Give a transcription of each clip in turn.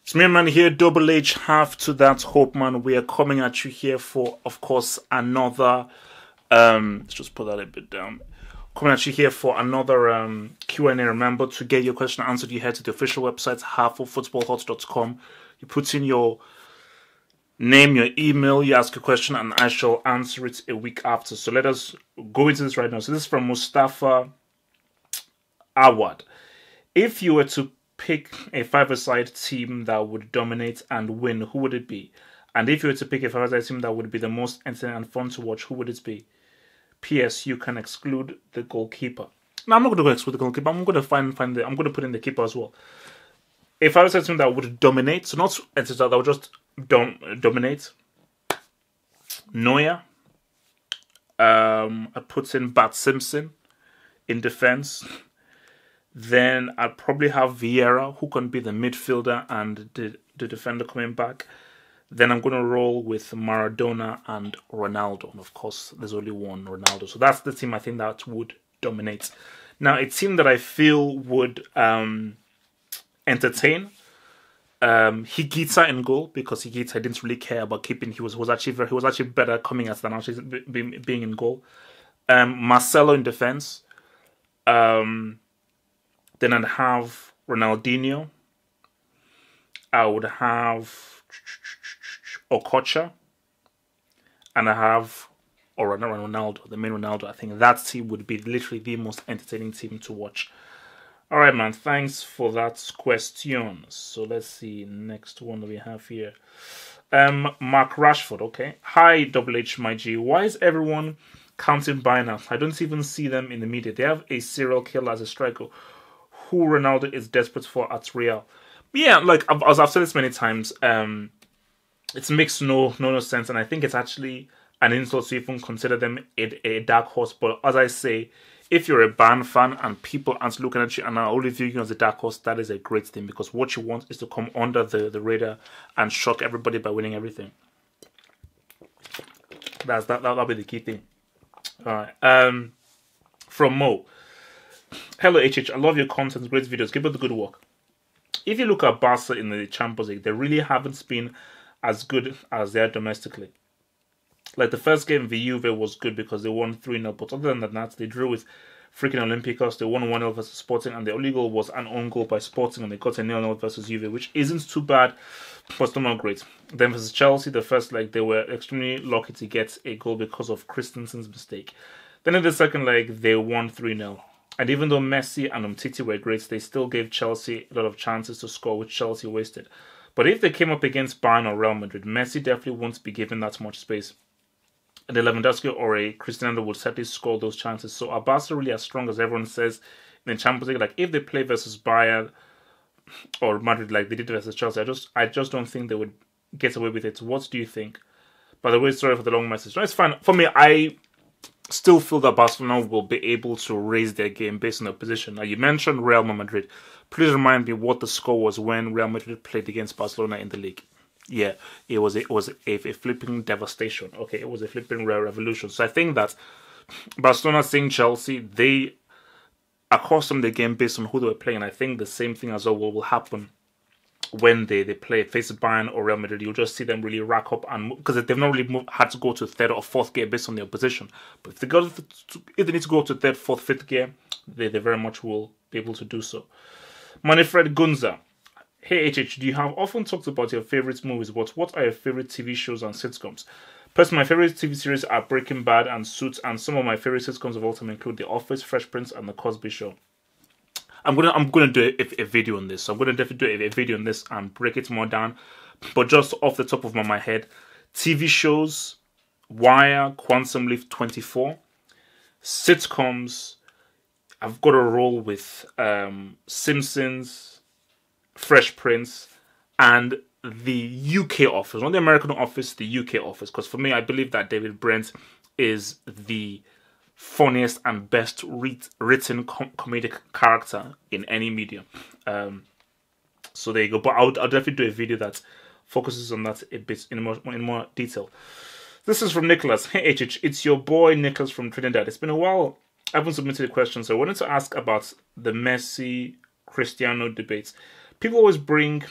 It's me, man, here, Double H, half to that hope, man. We are coming at you here for, of course, another, let's just put that a bit down. Coming at you here for another Q&A. Remember, to get your question answered, you head to the official website, halfoffootballhot.com. You put in your name, your email, you ask a question, and I shall answer it a week after. So let us go into this right now. So this is from Mustafa Awad. If you were to pick a five-a-side team that would dominate and win, who would it be? And if you were to pick a five-a-side team that would be the most entertaining and fun to watch, who would it be? P.S. You can exclude the goalkeeper. No, I'm not going to exclude the goalkeeper. I'm going to I'm going to put in the keeper as well. A five-a-side team that would dominate, so not that would just dominate. Neuer. I put in Bart Simpson in defense. Then I'd probably have Vieira, who can be the midfielder and the defender coming back. Then I'm going to roll with Maradona and Ronaldo. And of course, there's only one Ronaldo. So that's the team I think that would dominate. Now, a team that I feel would entertain, Higuita in goal, because Higuita didn't really care about keeping. He was actually better coming at than actually being in goal. Marcelo in defense. Then I'd have Ronaldinho. I would have Okocha. And I have Ronaldo, the main Ronaldo. I think that team would be literally the most entertaining team to watch. Alright, man. Thanks for that question. So let's see. Next one that we have here. Mark Rushford, okay. Hi, Double H, my G. Why is everyone counting Bine? I don't even see them in the media. They have a serial killer as a striker who Ronaldo is desperate for at Real. Yeah, like I've said this many times, it makes no sense, and I think it's actually an insult to even consider them a dark horse. But as I say, if you're a Bayern fan and people aren't looking at you and are only viewing you as a dark horse, that is a great thing, because what you want is to come under the radar and shock everybody by winning everything. That'll be the key thing. All right. From Mo. Hello HH, I love your content, great videos, keep up the good work. If you look at Barca in the Champions League, they really haven't been as good as they are domestically. Like the first game, the Juve was good because they won 3-0, but other than that, they drew with freaking Olympiacos, they won 1-0 versus Sporting, and the only goal was an own goal by Sporting, and they got a 0-0 versus Juve, which isn't too bad, but still not great. Then versus Chelsea, the first leg, they were extremely lucky to get a goal because of Christensen's mistake. Then in the second leg, they won 3-0. And even though Messi and Umtiti were great, they still gave Chelsea a lot of chances to score, which Chelsea wasted. But if they came up against Bayern or Real Madrid, Messi definitely won't be given that much space. And a Lewandowski or a Cristiano will certainly score those chances. So are Barca really as strong as everyone says in the Champions League? Like if they play versus Bayern or Madrid like they did versus Chelsea, I just don't think they would get away with it. What do you think? By the way, sorry for the long message. No, it's fine. For me, I still feel that Barcelona will be able to raise their game based on their position. Now, you mentioned Real Madrid. Please remind me what the score was when Real Madrid played against Barcelona in the league. Yeah, it was a flipping devastation. Okay, it was a flipping revolution. So I think that Barcelona seeing Chelsea, they accustomed the game based on who they were playing. I think the same thing as well will happen when they face Bayern or Real Madrid. You'll just see them really rack up, and because they've not really had to go to third or fourth gear based on their position. But if they need to go to third, fourth, fifth gear, they very much will be able to do so. Manfred Gunza. Hey HH, do you have often talked about your favorite movies, but what are your favorite TV shows and sitcoms? Personally, my favorite TV series are Breaking Bad and Suits, and some of my favorite sitcoms of all time include The Office, Fresh Prince, and The Cosby Show. I'm gonna do a video on this. So I'm gonna definitely do a video on this and break it more down. But just off the top of my head, TV shows: Wire, Quantum Leap, 24. Sitcoms: I've got to roll with Simpsons, Fresh Prince, and the UK Office. Not the American Office, the UK Office. Because for me, I believe that David Brent is the funniest and best written comedic character in any medium. So there you go. But I'll definitely do a video that focuses on that a bit in more detail. This is from Nicholas. Hey HH, it's your boy Nicholas from Trinidad. It's been a while. I haven't submitted a question, so I wanted to ask about the Messi Cristiano debates. People always bring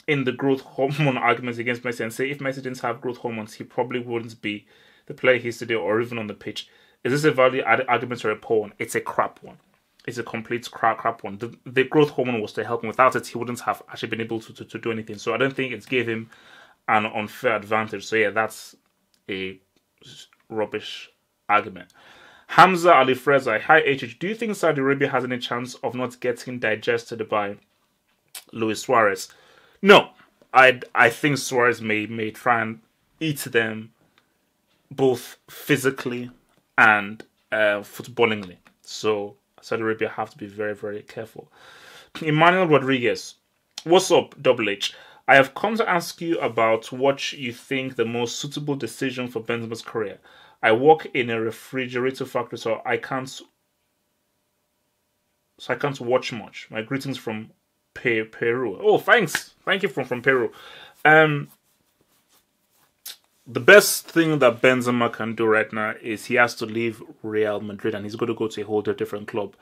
in the growth hormone arguments against Messi and say if Messi didn't have growth hormones, he probably wouldn't be the player he is today or even on the pitch. Is this a valid argument or a poor one? It's a crap one. It's a complete crap one. The growth hormone was to help him. Without it, he wouldn't have actually been able to do anything. So I don't think it gave him an unfair advantage. So yeah, that's a rubbish argument. Hamza Ali Freza, hi HH, do you think Saudi Arabia has any chance of not getting digested by Luis Suarez? No, I think Suarez may try and eat them both physically and footballingly. So Saudi Arabia have to be very, very careful. Emmanuel Rodriguez, what's up, Double H? I have come to ask you about what you think the most suitable decision for Benzema's career. I work in a refrigerator factory, so I can't watch much. My greetings from Peru. Oh, thanks. Thank you from Peru. The best thing that Benzema can do right now is he has to leave Real Madrid and he's going to go to a whole different club.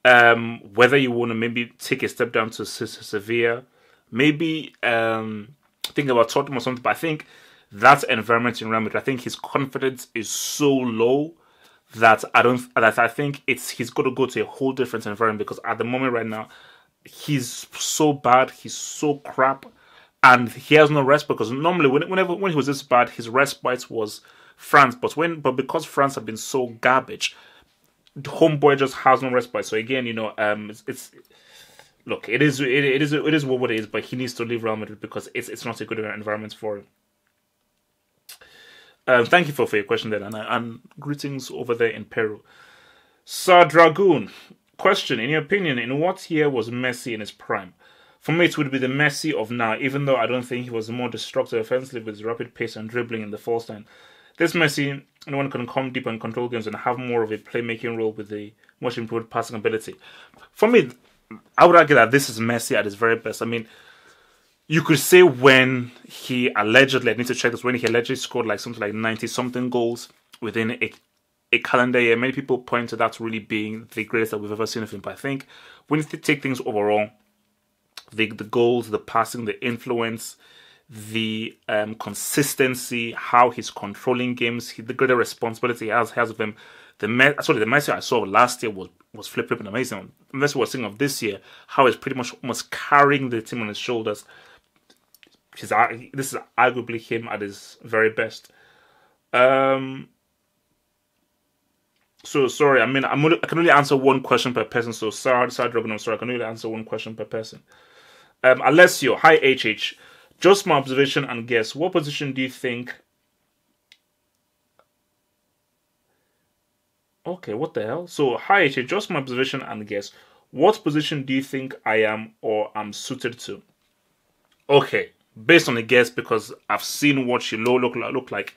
Whether you want to maybe take a step down to Sevilla, maybe think about Tottenham or something, but I think that environment in Real Madrid, I think his confidence is so low that I think he's going to go to a whole different environment because at the moment right now, he's so bad, he's so crap. And he has no rest because normally when he was this bad, his respite was France. But because France have been so garbage, the homeboy just has no respite. So again, look, it is what it is. But he needs to leave Real Madrid because it's not a good environment for him. Thank you for your question there, and greetings over there in Peru. Sir Dragoon, question: in your opinion, in what year was Messi in his prime? For me, it would be the Messi of now, even though I don't think he was more destructive offensively with his rapid pace and dribbling in the false line. This Messi, anyone can come deep and control games and have more of a playmaking role with a much improved passing ability. For me, I would argue that this is Messi at his very best. I mean, you could say when he allegedly, I need to check this, when he allegedly scored like something like 90-something goals within a calendar year. Many people point to that really being the greatest that we've ever seen of him. But I think when you take things overall, the goals, the passing, the influence, the consistency, how he's controlling games, the greater responsibility he has of him. The Messi I saw last year was flipping amazing. The Messi was seeing of this year, how he's pretty much almost carrying the team on his shoulders. This is arguably him at his very best. So sorry, I mean I can only answer one question per person. So sorry, Dragon, I'm sorry, I can only answer one question per person. Alessio, hi HH. Just my observation and guess. What position do you think? Okay, what the hell? So hi HH. Just my observation and guess. What position do you think I am or am suited to? Okay, based on the guess, because I've seen what you look like.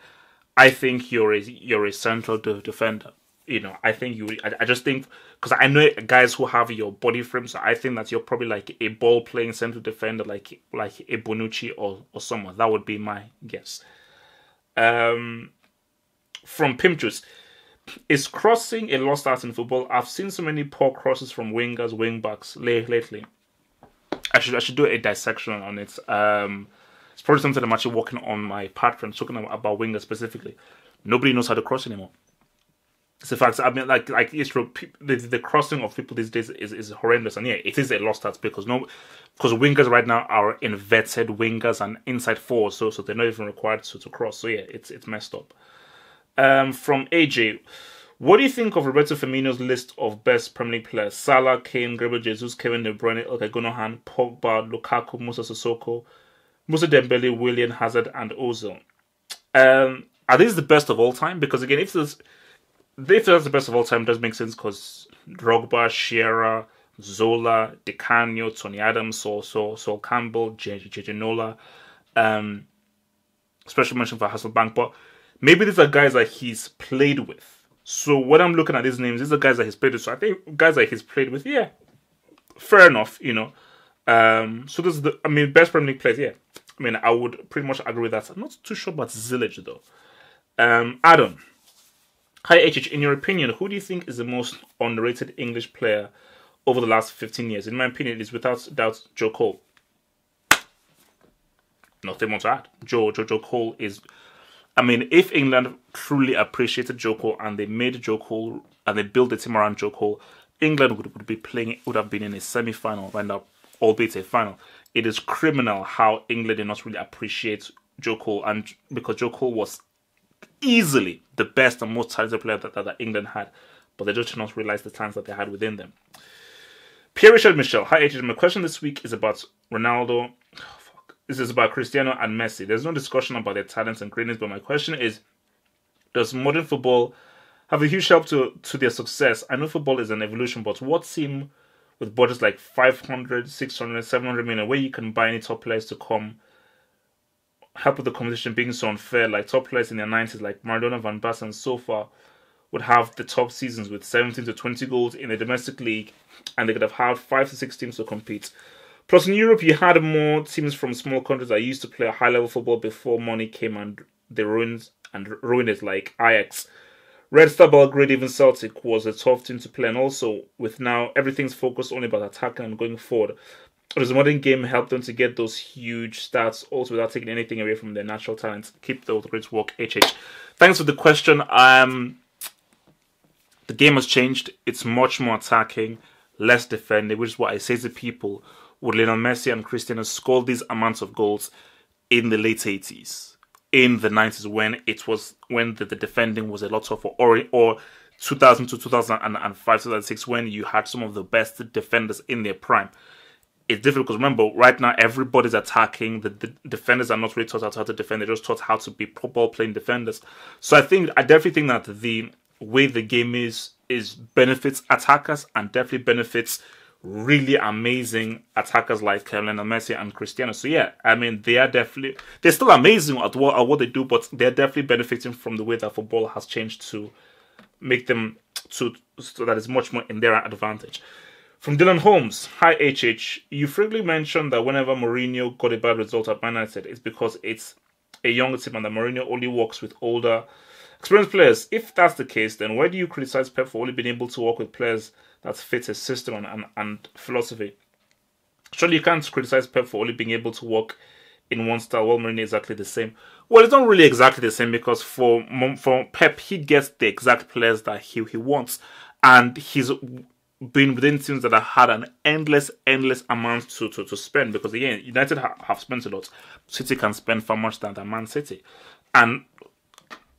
I think you're a central defender. I think I just think, because I know guys who have your body frame, so I think that you're probably like a ball-playing central defender, like a Bonucci or someone. That would be my guess. From Pimchus, is crossing a lost art in football? I've seen so many poor crosses from wingers, wingbacks lately. I should do a dissection on it. It's probably something I'm actually working on my Patreon, talking about wingers specifically. Nobody knows how to cross anymore. It's a fact. I mean, like it's true. The crossing of people these days is horrendous, and yeah, it is a lost art because wingers right now are inverted wingers and inside forwards, so they're not even required to cross. So yeah, it's messed up. From AJ, what do you think of Roberto Firmino's list of best Premier League players? Salah, Kane, Gabriel Jesus, Kevin De Bruyne, Ilkay Gundogan, Pogba, Lukaku, Musa Sissoko, Musa Dembele, Willian, Hazard, and Ozil. Are these the best of all time? Because again, if that's the best of all time, it does make sense because Drogba, Shearer, Zola, Di Canio, Tony Adams, Sol Campbell, Ginola, special mention for Hasselbank. But maybe these are guys that he's played with. So when I'm looking at these names, these are guys that he's played with. So I think guys that he's played with, yeah, fair enough, So this is best Premier League players, yeah. I mean, I would pretty much agree with that. I'm not too sure about Zillage though. Adam. Hi HH, in your opinion, who do you think is the most underrated English player over the last 15 years? In my opinion, it is without doubt Joe Cole. nothing more to add. Joe Cole is. I mean, if England truly appreciated Joe Cole and they made Joe Cole and they built the team around Joe Cole, England would have been in a semi-final right now, albeit a final. It is criminal how England did not really appreciate Joe Cole, and because Joe Cole was easily the best and most talented player that England had, but they just did not realize the talents that they had within them. Pierre Richard Michel, hi AJ. My question this week is about Ronaldo. This is about Cristiano and Messi. There's no discussion about their talents and greatness, but my question is, does modern football have a huge help to their success? I know football is an evolution, but what team with budgets like 500, 600, 700 million, where you can buy any top players to come help with the competition being so unfair, like top players in their 90s like Maradona, Van Basten, and so far would have the top seasons with 17 to 20 goals in the domestic league, and they could have had 5 to 6 teams to compete. Plus, in Europe, you had more teams from small countries that used to play a high-level football before money came and they ruined it, like Ajax. Red Star Belgrade, even Celtic, was a tough team to play, and also, with now, everything's focused only about attacking and going forward. Does the modern game help them to get those huge stats, also without taking anything away from their natural talents? Keep the great work, HH. Thanks for the question. The game has changed. It's much more attacking, less defending, which is what I say to people. Would Lionel Messi and Cristiano score these amounts of goals in the late 80s, in the 90s, when the defending was a lot tougher, or 2000 to 2005, 2006, when you had some of the best defenders in their prime? It's difficult because remember, right now everybody's attacking. The defenders are not really taught how to defend. They're just taught how to be ball-playing defenders. So I definitely think that the way the game is benefits attackers and definitely benefits really amazing attackers like Lionel Messi and Cristiano. So yeah, I mean, they're still amazing at what they do, but they're definitely benefiting from the way that football has changed to make them so that it's much more in their advantage. From Dylan Holmes, hi HH. You frequently mentioned that whenever Mourinho got a bad result at Man United, it's because it's a younger team and that Mourinho only works with older, experienced players. If that's the case, then why do you criticize Pep for only being able to work with players that fit his system and philosophy? Surely you can't criticize Pep for only being able to work in one style while Mourinho is exactly the same. Well, it's not really exactly the same because for Pep, he gets the exact players that he wants, and he's been within teams that have had an endless amount to spend, because again, United have spent a lot. City can spend far much than Man City. And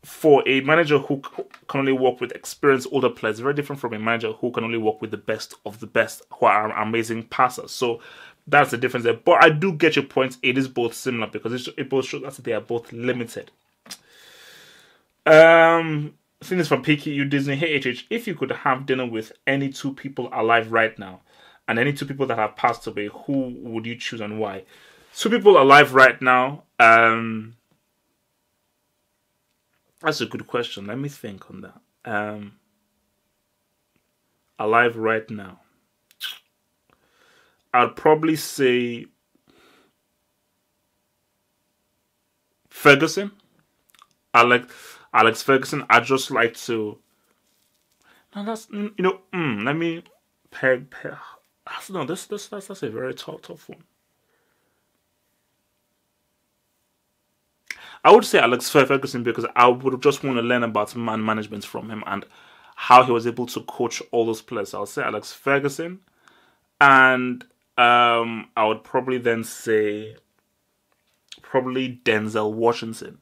for a manager who can only work with experienced older players, very different from a manager who can only work with the best of the best, who are amazing passers. So that's the difference there. But I do get your point. It is both similar because it both shows that they are both limited. I think it's from PKU Disney. Hey HH, if you could have dinner with any two people alive right now, and any two people that have passed away, who would you choose and why? Two people alive right now. That's a good question. Let me think on that. Alive right now. I'd probably say Ferguson. Alex Ferguson. I just like to. No, that's let me pair. No, that's a very tough one. I would say Alex Ferguson because I would just want to learn about man management from him and how he was able to coach all those players. I'll say Alex Ferguson, and I would probably then say probably Denzel Washington.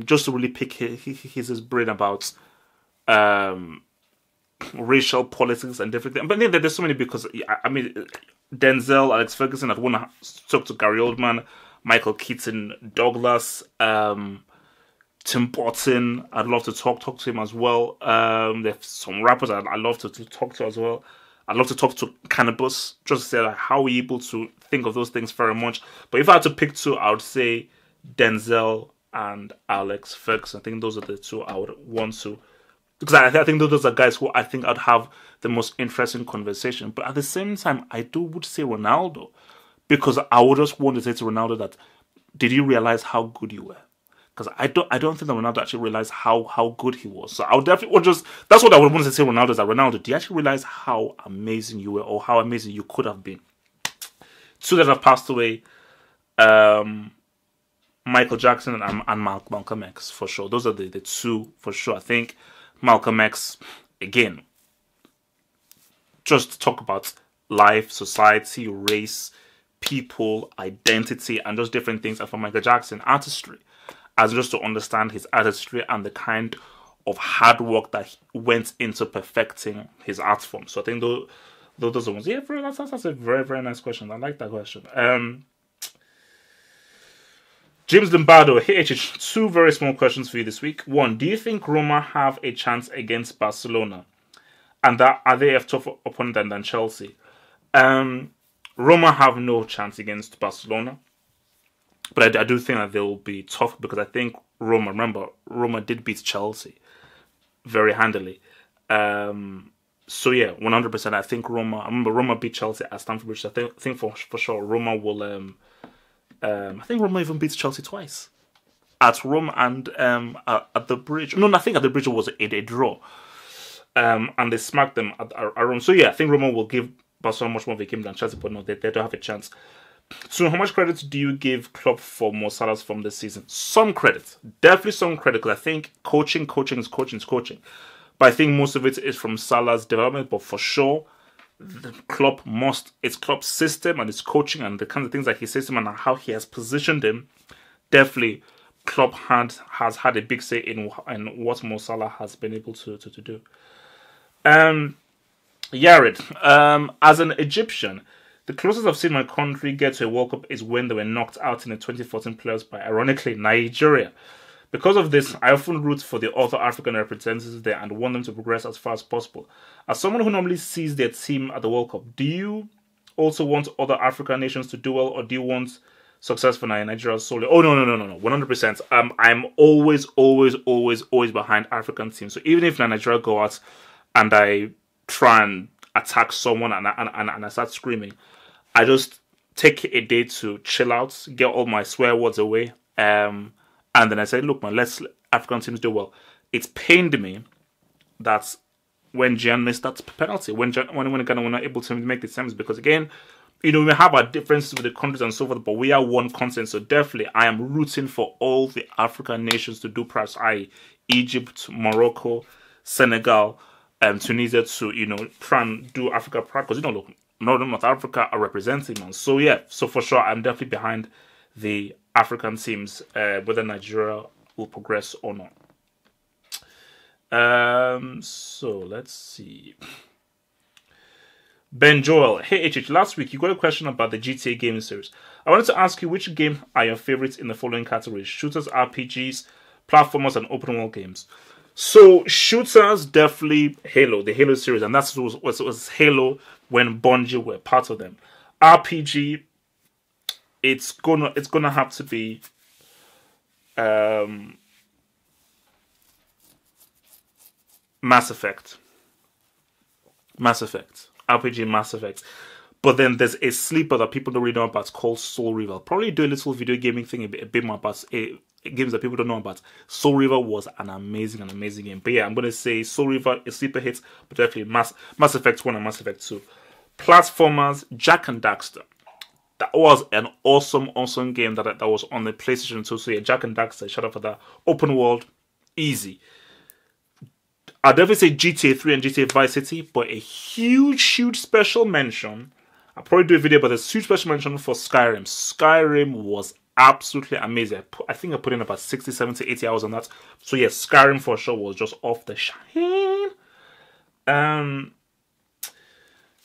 Just to really pick his brain about racial politics and different things. But then there's so many because, I mean, Denzel, Alex Ferguson, I'd want to talk to Gary Oldman, Michael Keaton, Douglas, Tim Burton. I'd love to talk to him as well. There's some rappers I'd love to talk to as well. I'd love to talk to Cannabis, just to say like, how are we able to think of those things very much. But if I had to pick two, I would say Denzel and Alex Ferguson. I think those are the two I would want to, because I think those are guys who I think I'd have the most interesting conversation. But at the same time, I would say Ronaldo, because I would just want to say to Ronaldo that, did you realize how good you were? Because I don't think that Ronaldo actually realized how good he was. So I would definitely, that's what I would want to say to Ronaldo, is that Ronaldo, do you actually realize how amazing you were, or how amazing you could have been? Two that have passed away. Michael Jackson and Malcolm X, for sure. Those are the two, for sure. I think Malcolm X, again, just talk about life, society, race, people, identity, and just different things. And for Michael Jackson, artistry, as just to understand his artistry and the kind of hard work that went into perfecting his art form. So I think those are ones. Yeah, that's a very, very nice question. I like that question. James Lombardo, hey, two very small questions for you this week. One, do you think Roma have a chance against Barcelona? And are they a tougher opponent than Chelsea? Roma have no chance against Barcelona. But I do think that they will be tough because I think Roma did beat Chelsea very handily. So yeah, 100%. I think Roma beat Chelsea at Stamford Bridge. I think for sure Roma will... I think Roma even beats Chelsea twice at Rome and at the Bridge. No, I think at the Bridge it was a draw, and they smacked them at Rome. So yeah, I think Roma will give Barcelona much more of a game than Chelsea, but no, they don't have a chance. So how much credit do you give Klopp for Mo Salah's from this season? Some credit, definitely some credit, because I think coaching is coaching. But I think most of it is from Salah's development. But for sure, it's Klopp's system and his coaching and the kinds of things that he says to him and how he has positioned him. Definitely, Klopp has had a big say in what Mo Salah has been able to do. Yared, as an Egyptian, the closest I've seen my country get to a World Cup is when they were knocked out in the 2014 playoffs by, ironically, Nigeria. Because of this, I often root for the other African representatives there and want them to progress as far as possible. As someone who normally sees their team at the World Cup, do you also want other African nations to do well, or do you want success for Nigeria solely? Oh, no, 100%. I'm always behind African teams. So even if Nigeria go out and I try and attack someone and I start screaming, I just take a day to chill out, get all my swear words away, and then I said, look, man, let's African teams do well. It's pained me that when Gian missed that penalty, when Ghana were not able to make the semis, because again, we have our differences with the countries and so forth, but we are one continent. So definitely, I am rooting for all the African nations to do perhaps Egypt, Morocco, Senegal, Tunisia to try and do Africa proud, because look, North Africa are representing, man. So yeah, so for sure, I'm definitely behind the African teams, whether Nigeria will progress or not. So let's see. Ben Joel, hey HH, last week you got a question about the GTA gaming series. I wanted to ask you which game are your favorites in the following categories: shooters, RPGs, platformers, and open world games. So shooters, definitely Halo, the Halo series, and that was Halo when Bungie were part of them. RPG, it's gonna have to be Mass Effect. RPG Mass Effect. But then there's a sleeper that people don't really know about called Soul River. I'll probably do a little video gaming thing a bit more about games that people don't know about. Soul River was an amazing game. But yeah, I'm going to say Soul River is sleeper hits, but definitely Mass Effect 1 and Mass Effect 2. Platformers, Jak and Daxter. That was an awesome game that was on the PlayStation 2. So yeah, Jak and Daxter, shout out for that. Open world, easy. I'll definitely say GTA 3 and GTA Vice City, but a huge special mention. I'll probably do a video, but there's huge special mention for Skyrim. Skyrim was absolutely amazing. I think I put in about 60, 70, 80 hours on that. So yes, Skyrim for sure was just off the shine.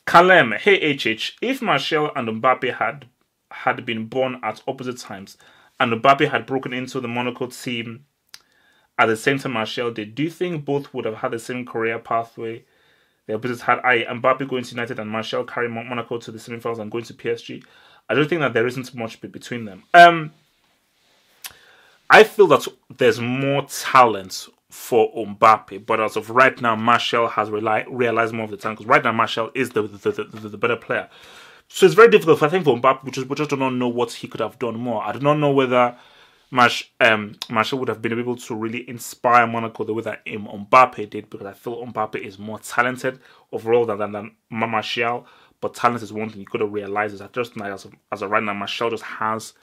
Kalem, hey HH, if Martial and Mbappe had been born at opposite times, and Mbappe had broken into the Monaco team at the same time Martial did, do you think both would have had the same career pathway? The opposites had Mbappe going to United and Martial carrying Monaco to the semi-finals and going to PSG. I don't think that there isn't much between them. I feel that there's more talent for Mbappe, but as of right now, Martial has realized more of the time, because right now Martial is the better player. So it's very difficult, I think, for Mbappe. We just do not know what he could have done more. I do not know whether Martial would have been able to really inspire Monaco the way that Mbappe did, because I feel Mbappe is more talented overall than Martial. But talent is one thing you could have realized, is that just now, as of right now, Martial just has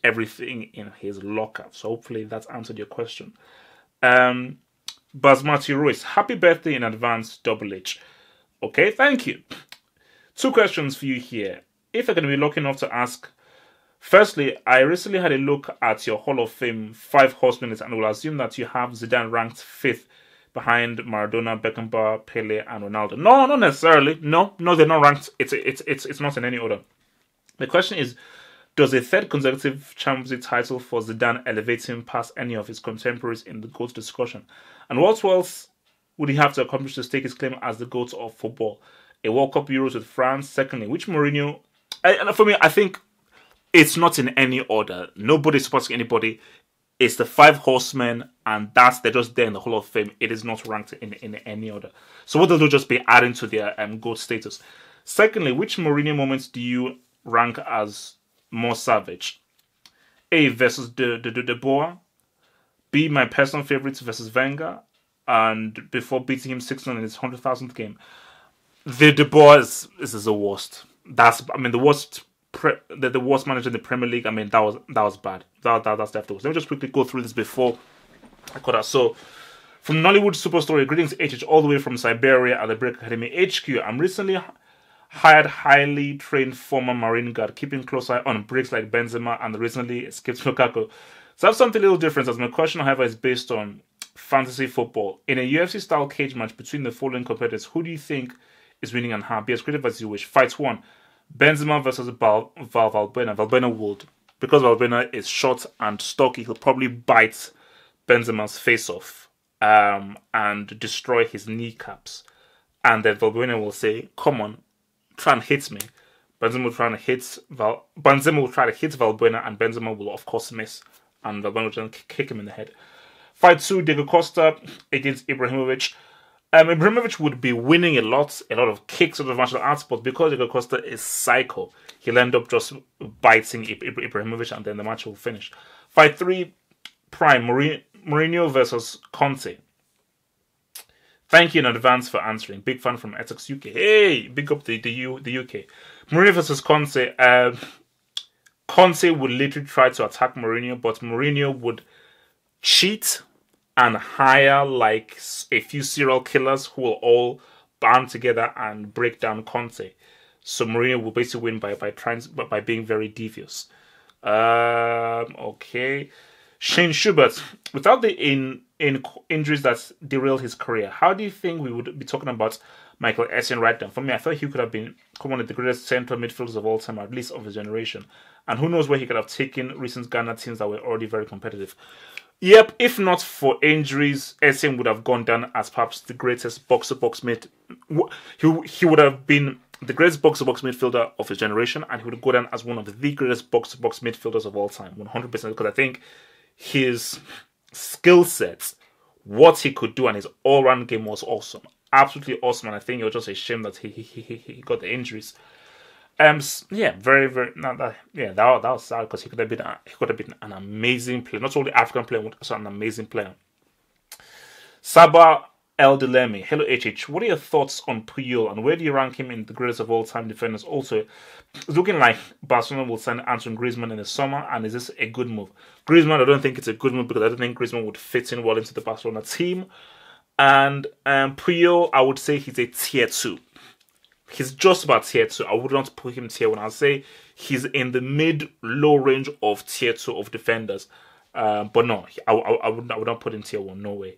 everything in his locker. So hopefully that's answered your question. Marty Ruiz, happy birthday in advance, Double H. Okay, thank you. 2 questions for you here. If you're going to be lucky enough to ask, firstly, I recently had a look at your Hall of Fame 5 Horsemen, and will assume that you have Zidane ranked 5th behind Maradona, Beckenbauer, Pele, and Ronaldo. No, not necessarily. No, they're not ranked. It's not in any order. The question is, does a 3rd consecutive Champions League title for Zidane elevate him past any of his contemporaries in the GOAT discussion? And what else would he have to accomplish to stake his claim as the GOAT of football? A World Cup Euros with France. Secondly, which Mourinho... And for me, I think it's not in any order. Nobody's supporting anybody. It's the 5 Horsemen, and they're just there in the Hall of Fame. It is not ranked in any order. So what they'll do just be adding to their GOAT status. Secondly, which Mourinho moments do you rank as more savage? A, versus De Boer. B, my personal favourites versus Wenger. And before beating him 6-0 in his 100,000th game. The De Boer is the worst. The worst manager in the Premier League. That was bad. That's definitely worst. Let me just quickly go through this before I cut out. So, from Nollywood Super Story, greetings HH, all the way from Siberia at the Break Academy HQ. I'm recently hired highly trained former Marine guard, keeping close eye on breaks like Benzema and the recently escaped Lukaku. So I have something a little different, as my question, however, is based on fantasy football. In a UFC-style cage match between the following competitors, who do you think is winning and how? Be as creative as you wish. Fight 1. Benzema versus Valbuena. Valbuena would. Because Valbuena is short and stocky, he'll probably bite Benzema's face off and destroy his kneecaps. And then Valbuena will say, come on, try and hit me. Benzema will try to hit Valbuena, and Benzema will of course miss. And Valbuena will try and kick him in the head. Fight 2, Diego Costa against Ibrahimovic. Ibrahimovic would be winning a lot of kicks out of martial arts, but because Diego Costa is psycho, he'll end up just biting Ibrahimovic, and then the match will finish. Fight 3, Prime, Mourinho versus Conte. Thank you in advance for answering. Big fan from Essex, UK. Hey, big up the UK. Mourinho versus Conte. Conte would literally try to attack Mourinho, but Mourinho would cheat and hire like a few serial killers who will all band together and break down Conte. So Mourinho will basically win by being very devious. Okay. Shane Schubert, without the injuries that derailed his career, how do you think we would be talking about Michael Essien right now? For me, I thought he could have been one of the greatest central midfielders of all time, or at least of his generation. And who knows where he could have taken recent Ghana teams that were already very competitive. Yep, if not for injuries, Essien would have gone down as perhaps the greatest box-to-box mid. He would have been the greatest box-to-box midfielder of his generation, and he would go down as one of the greatest box-to-box midfielders of all time, 100%. Because I think his skill sets, what he could do, and his all-round game was awesome, absolutely awesome. And I think it was just a shame that he got the injuries. Very, very. That was sad, because he could have been an amazing player, not only African player, but also an amazing player. Saba El Dilemi, hello HH. What are your thoughts on Puyol, and where do you rank him in the greatest of all time defenders? Also, it's looking like Barcelona will sign Antoine Griezmann in the summer, and is this a good move? Griezmann, I don't think it's a good move, because I don't think Griezmann would fit in well into the Barcelona team. And Puyol, I would say he's a tier 2. He's just about tier 2. I would not put him tier 1. I'll say he's in the mid-low range of tier 2 of defenders. But no, I would not put him tier 1. No way.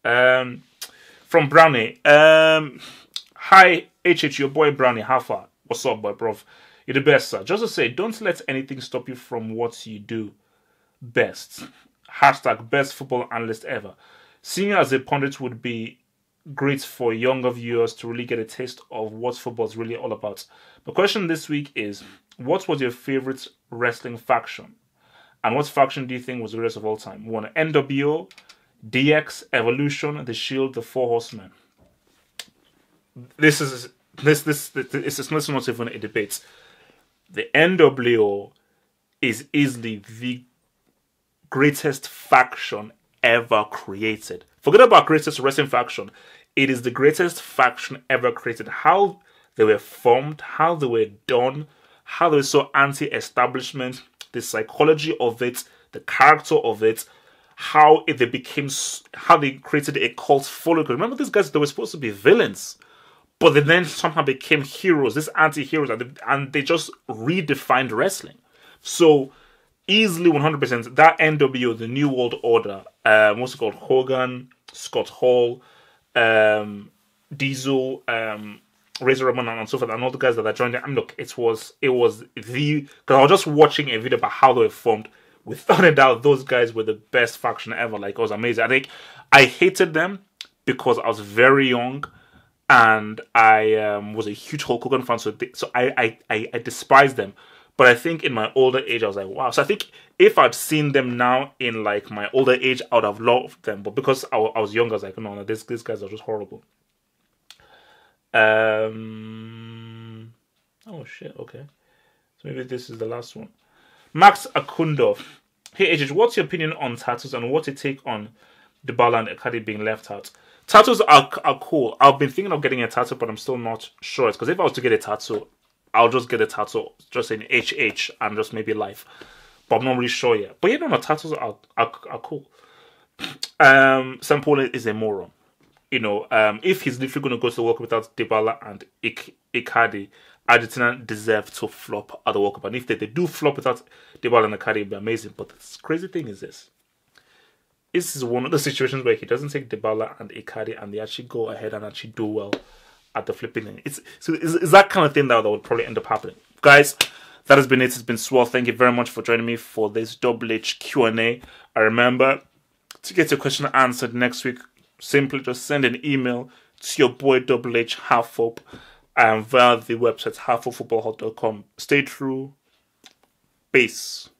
From Brownie. Hi, HH, your boy Brownie. How far? What's up, boy, bro? You're the best, sir. Just to say, don't let anything stop you from what you do best. Hashtag best football analyst ever. Seeing you as a pundit would be great for younger viewers to really get a taste of what football is really all about. The question this week is, what was your favorite wrestling faction? And what faction do you think was the greatest of all time? 1. NWO, DX, Evolution, The Shield, The Four Horsemen. This is not even a debate. The NWO is easily the greatest faction ever created. Forget about greatest wrestling faction. It is the greatest faction ever created. How they were formed, how they were done, how they were so anti-establishment, the psychology of it, the character of it, how they created a cult following. Remember, these guys, they were supposed to be villains, but they then somehow became heroes, these anti-heroes, and they just redefined wrestling. So easily 100%, that NWO, the New World Order, what's it called? Hogan, Scott Hall, Diesel, Razor Ramon, and so forth, and all the guys that joined them. I mean, look, it was because I was just watching a video about how they were formed. Without a doubt, those guys were the best faction ever. Like, it was amazing. I think I hated them because I was very young, and I was a huge Hulk Hogan fan, so I despised them. But I think in my older age, I was like, wow. So I think if I'd seen them now in like my older age, I would have loved them. But because I was young, I was like, no, these guys are just horrible. Oh shit, okay. So maybe this is the last one. Max Akundov. Hey AJ, what's your opinion on tattoos and what's your take on Dybala and Ekadi being left out? Tattoos are cool. I've been thinking of getting a tattoo, but I'm still not sure. Because if I was to get a tattoo, I'll just get a tattoo just in HH and just maybe life. But I'm not really sure yet. But no, tattoos are cool. Sam Paul is a moron. You know, if he's literally going to go to the World Cup without Dybala and Icardi, Argentina deserve to flop at the World Cup. And if they do flop without Dybala and Icardi, it'd be amazing. But the crazy thing is this. This is one of the situations where he doesn't take Dybala and Icardi and they actually go ahead and actually do well at the flipping end. It's that kind of thing that would probably end up happening. Guys, that has been it. It's been swell. Thank you very much for joining me for this Double H Q&A. I remember, to get your question answered next week, simply just send an email to your boy Double H Halfhope via the website halfhopefootballhub.com. Stay true. Peace.